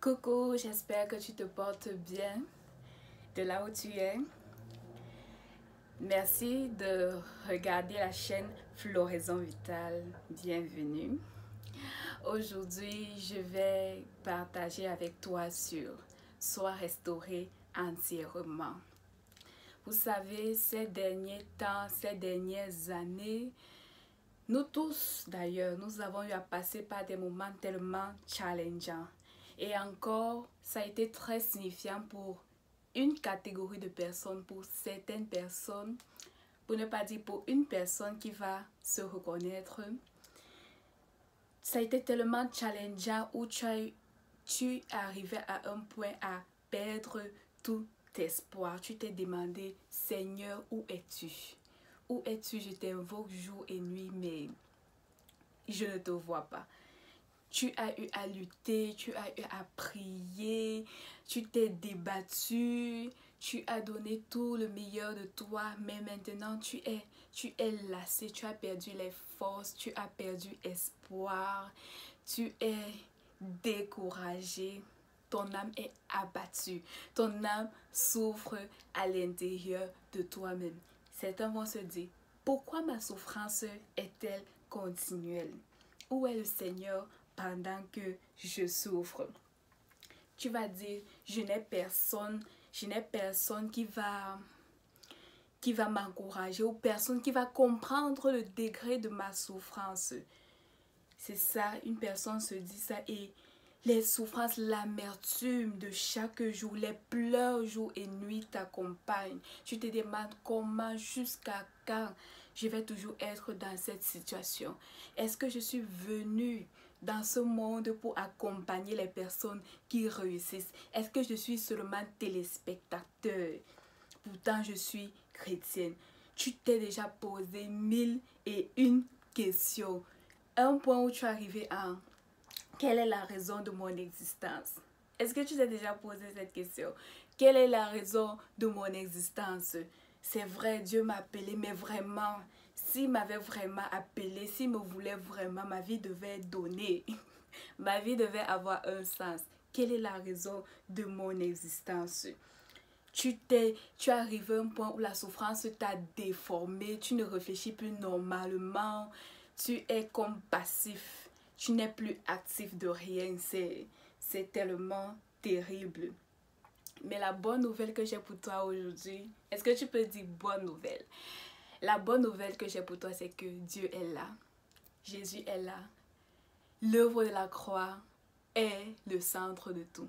Coucou, j'espère que tu te portes bien de là où tu es. Merci de regarder la chaîne Floraison Vitale. Bienvenue. Aujourd'hui, je vais partager avec toi sur Sois restauré entièrement. Vous savez, ces derniers temps, ces dernières années, nous tous d'ailleurs, nous avons eu à passer par des moments tellement challengeants. Et encore, ça a été très signifiant pour une catégorie de personnes, pour certaines personnes, pour ne pas dire pour une personne qui va se reconnaître. Ça a été tellement challengeant où tu arrivais à un point à perdre tout espoir. Tu t'es demandé, Seigneur, où es-tu? Où es-tu? Je t'invoque jour et nuit, mais je ne te vois pas. Tu as eu à lutter, tu as eu à prier, tu t'es débattu, tu as donné tout le meilleur de toi, mais maintenant tu es lassé, tu as perdu les forces, tu as perdu espoir, tu es découragé, ton âme est abattue, ton âme souffre à l'intérieur de toi-même. Certains vont se dire, pourquoi ma souffrance est-elle continuelle? Où est le Seigneur pendant que je souffre? Tu vas dire, je n'ai personne qui va m'encourager ou personne qui va comprendre le degré de ma souffrance. C'est ça, une personne se dit ça et les souffrances, l'amertume de chaque jour, les pleurs jour et nuit t'accompagnent. Tu te demandes comment, jusqu'à quand je vais toujours être dans cette situation. Est-ce que je suis venue dans ce monde pour accompagner les personnes qui réussissent? Est-ce que je suis seulement téléspectateur? Pourtant, je suis chrétienne. Tu t'es déjà posé 1001 questions. Un point où tu es arrivé à quelle est la raison de mon existence? Est-ce que tu t'es déjà posé cette question? Quelle est la raison de mon existence? C'est vrai, Dieu m'a appelé, mais vraiment, s'il m'avait vraiment appelé, s'il me voulait vraiment, ma vie devait donner. Ma vie devait avoir un sens. Quelle est la raison de mon existence? Tu es arrivé à un point où la souffrance t'a déformé, tu ne réfléchis plus normalement, tu es comme passif, tu n'es plus actif de rien, c'est tellement terrible. Mais la bonne nouvelle que j'ai pour toi aujourd'hui, est-ce que tu peux dire bonne nouvelle? La bonne nouvelle que j'ai pour toi, c'est que Dieu est là, Jésus est là. L'œuvre de la croix est le centre de tout.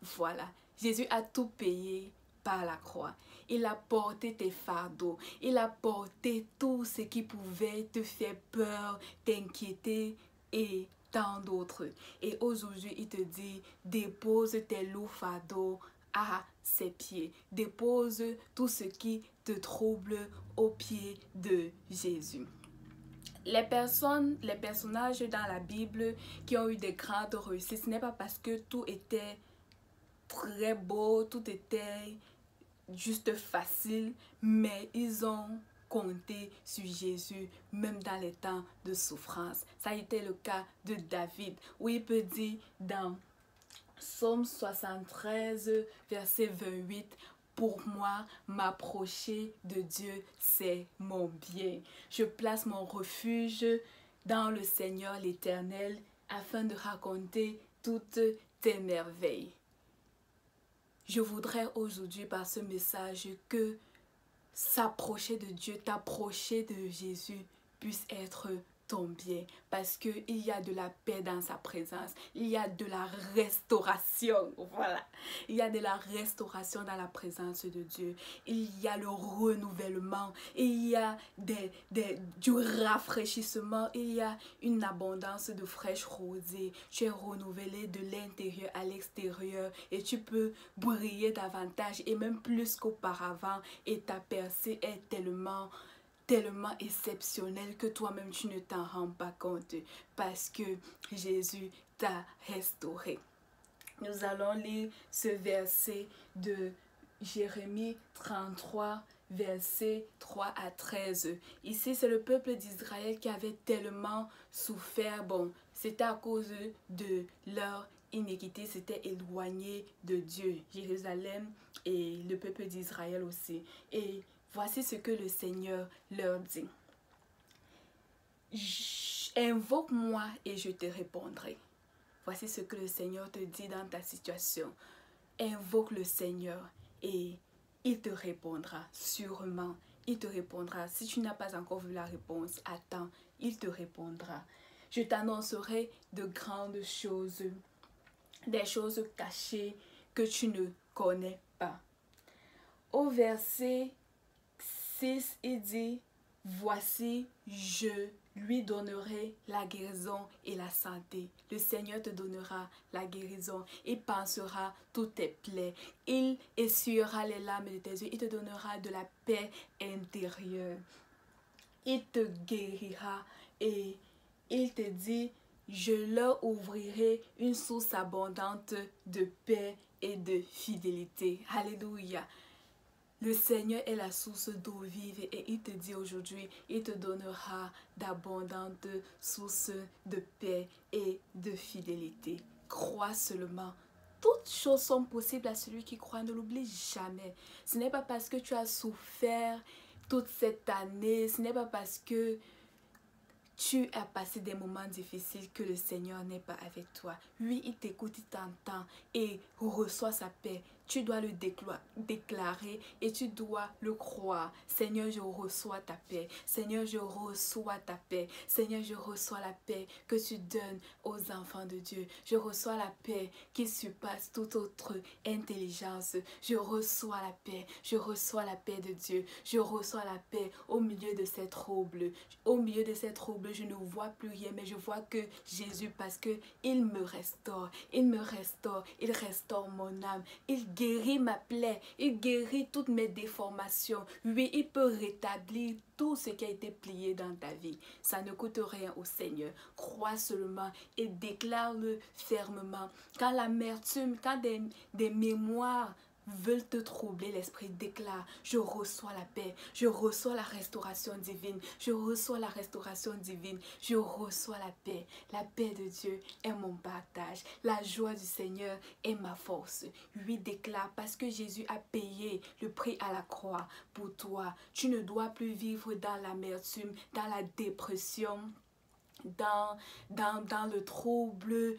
Voilà, Jésus a tout payé par la croix. Il a porté tes fardeaux. Il a porté tout ce qui pouvait te faire peur, t'inquiéter et tant d'autres. Et aujourd'hui, il te dit, dépose tes lourds fardeaux à ses pieds. Dépose tout ce qui te trouble aux pieds de Jésus. Les personnages dans la Bible qui ont eu des grandes réussites, ce n'est pas parce que tout était très beau, tout était juste facile, mais ils ont compté sur Jésus même dans les temps de souffrance. Ça a été le cas de David, où il peut dire dans Psaume 73, verset 28, pour moi, m'approcher de Dieu, c'est mon bien. Je place mon refuge dans le Seigneur l'Éternel afin de raconter toutes tes merveilles. Je voudrais aujourd'hui par ce message que s'approcher de Dieu, t'approcher de Jésus puisse être ton bien, parce qu'il y a de la paix dans sa présence, il y a de la restauration, voilà, il y a de la restauration dans la présence de Dieu, il y a le renouvellement, il y a du rafraîchissement, il y a une abondance de fraîche rosée, tu es renouvelé de l'intérieur à l'extérieur et tu peux briller davantage et même plus qu'auparavant et ta percée est tellement exceptionnel que toi-même tu ne t'en rends pas compte parce que Jésus t'a restauré. Nous allons lire ce verset de Jérémie 33, versets 3 à 13. Ici, c'est le peuple d'Israël qui avait tellement souffert, C'était à cause de leur iniquité, c'était éloigné de Dieu, Jérusalem et le peuple d'Israël aussi. Et voici ce que le Seigneur leur dit. Invoque-moi et je te répondrai. Voici ce que le Seigneur te dit dans ta situation. Invoque le Seigneur et il te répondra sûrement. Il te répondra. Si tu n'as pas encore vu la réponse, attends, il te répondra. Je t'annoncerai de grandes choses, des choses cachées que tu ne connais pas. Au verset 6, il dit, voici, je lui donnerai la guérison et la santé. Le Seigneur te donnera la guérison. Il pansera toutes tes plaies. Il essuiera les larmes de tes yeux. Il te donnera de la paix intérieure. Il te guérira et il te dit, je leur ouvrirai une source abondante de paix et de fidélité. Alléluia. Le Seigneur est la source d'eau vive et il te dit aujourd'hui, il te donnera d'abondantes sources de paix et de fidélité. Crois seulement. Toutes choses sont possibles à celui qui croit, ne l'oublie jamais. Ce n'est pas parce que tu as souffert toute cette année, ce n'est pas parce que tu as passé des moments difficiles que le Seigneur n'est pas avec toi. Oui, il t'écoute, il t'entend et reçoit sa paix. Tu dois le déclarer et tu dois le croire. Seigneur, je reçois ta paix. Seigneur, je reçois ta paix. Seigneur, je reçois la paix que tu donnes aux enfants de Dieu. Je reçois la paix qui surpasse toute autre intelligence. Je reçois la paix. Je reçois la paix de Dieu. Je reçois la paix au milieu de ces troubles. Au milieu de ces troubles, je ne vois plus rien, mais je vois que Jésus, parce que il me restaure. Il me restaure. Il restaure mon âme. Il guérit ma plaie, il guérit toutes mes déformations. Oui, il peut rétablir tout ce qui a été plié dans ta vie. Ça ne coûte rien au Seigneur. Crois seulement et déclare-le fermement. Quand l'amertume, quand des mémoires veulent te troubler, l'esprit déclare, je reçois la paix, je reçois la restauration divine, je reçois la restauration divine, je reçois la paix de Dieu est mon partage, la joie du Seigneur est ma force. Lui déclare, parce que Jésus a payé le prix à la croix pour toi, tu ne dois plus vivre dans l'amertume, dans la dépression, dans le trouble,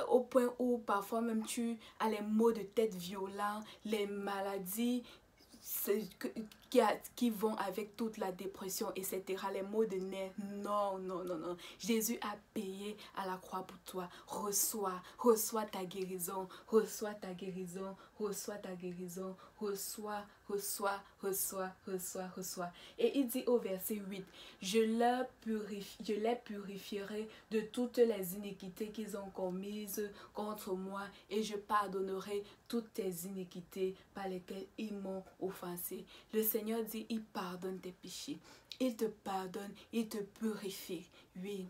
au point où parfois même tu as les maux de tête violents, les maladies qui vont avec toute la dépression, etc. Les maux de nerfs. Non, non, non, non. Jésus a payé à la croix pour toi. Reçois ta guérison. Reçois ta guérison. Reçois ta guérison. Reçois. Et il dit au verset 8, je les purifierai de toutes les iniquités qu'ils ont commises contre moi et je pardonnerai toutes tes iniquités par lesquelles ils m'ont offensé. Le Seigneur dit, il pardonne tes péchés. Il te pardonne, il te purifie. Oui.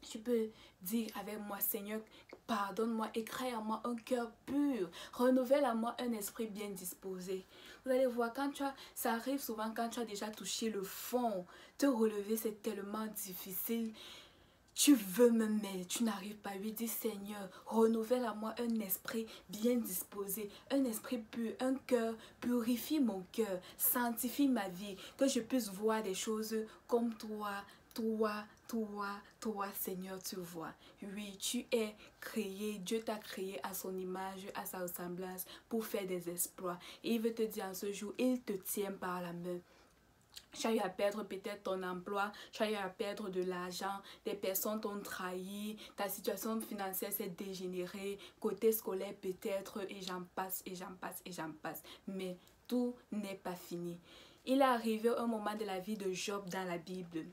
Tu peux dire avec moi, Seigneur, pardonne-moi et crée en moi un cœur pur. Renouvelle en moi un esprit bien disposé. Vous allez voir, ça arrive souvent quand tu as déjà touché le fond. Te relever, c'est tellement difficile. Tu veux me mettre, tu n'arrives pas. Lui dis, Seigneur, renouvelle à moi un esprit bien disposé, un esprit pur, un cœur, purifie mon cœur, sanctifie ma vie, que je puisse voir des choses comme toi, Seigneur, tu vois. Oui, tu es créé, Dieu t'a créé à son image, à sa ressemblance, pour faire des exploits. Et il veut te dire en ce jour, il te tient par la main. Tu as eu à perdre peut-être ton emploi, tu as eu à perdre de l'argent, des personnes t'ont trahi, ta situation financière s'est dégénérée, côté scolaire peut-être, et j'en passe. Mais tout n'est pas fini. Il est arrivé un moment de la vie de Job dans la Bible.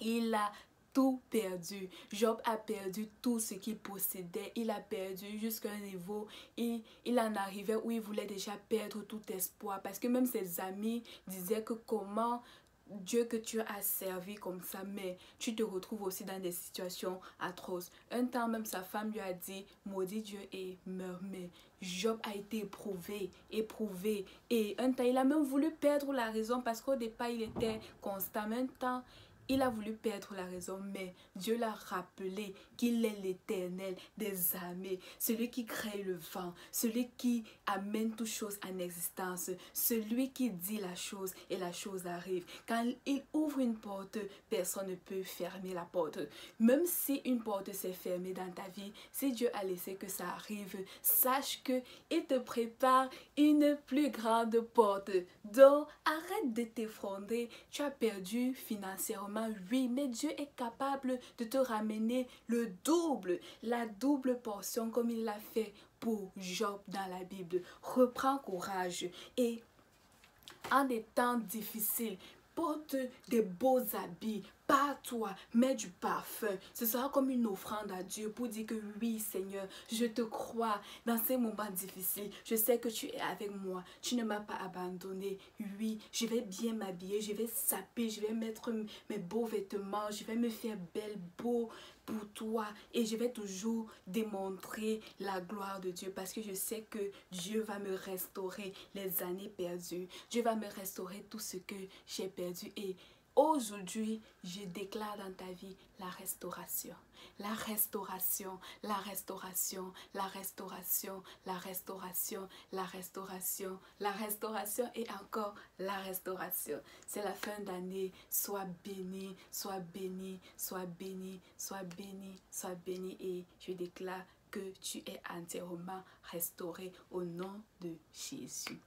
Il a tout perdu. Job a perdu tout ce qu'il possédait. Il a perdu jusqu'à un niveau. Il en arrivait où il voulait déjà perdre tout espoir. Parce que même ses amis disaient que comment Dieu que tu as servi comme ça, mais tu te retrouves aussi dans des situations atroces. Un temps même sa femme lui a dit, maudit Dieu et meurs. Mais Job a été éprouvé. Et un temps il a même voulu perdre la raison parce qu'au départ il était constamment. Un temps il a voulu perdre la raison, mais Dieu l'a rappelé qu'il est l'Éternel des armées, celui qui crée le vent, celui qui amène toute chose en existence, celui qui dit la chose et la chose arrive. Quand il ouvre une porte, personne ne peut fermer la porte. Même si une porte s'est fermée dans ta vie, si Dieu a laissé que ça arrive, sache qu'il te prépare une plus grande porte. Donc, arrête de t'effondrer. Tu as perdu financièrement, oui, mais Dieu est capable de te ramener le double, la double portion comme il l'a fait pour Job dans la Bible. Reprends courage et en des temps difficiles, porte des beaux habits, pars-toi, mets du parfum. Ce sera comme une offrande à Dieu pour dire que oui, Seigneur, je te crois dans ces moments difficiles. Je sais que tu es avec moi, tu ne m'as pas abandonné. Oui, je vais bien m'habiller, je vais saper, je vais mettre mes beaux vêtements, je vais me faire belle, beau pour toi et je vais toujours démontrer la gloire de Dieu parce que je sais que Dieu va me restaurer les années perdues. Dieu va me restaurer tout ce que j'ai perdu et aujourd'hui, je déclare dans ta vie la restauration, la restauration, la restauration, la restauration, la restauration, la restauration, la restauration et encore la restauration. C'est la fin d'année. Sois béni, sois béni, sois béni, sois béni, sois béni et je déclare que tu es entièrement restauré au nom de Jésus.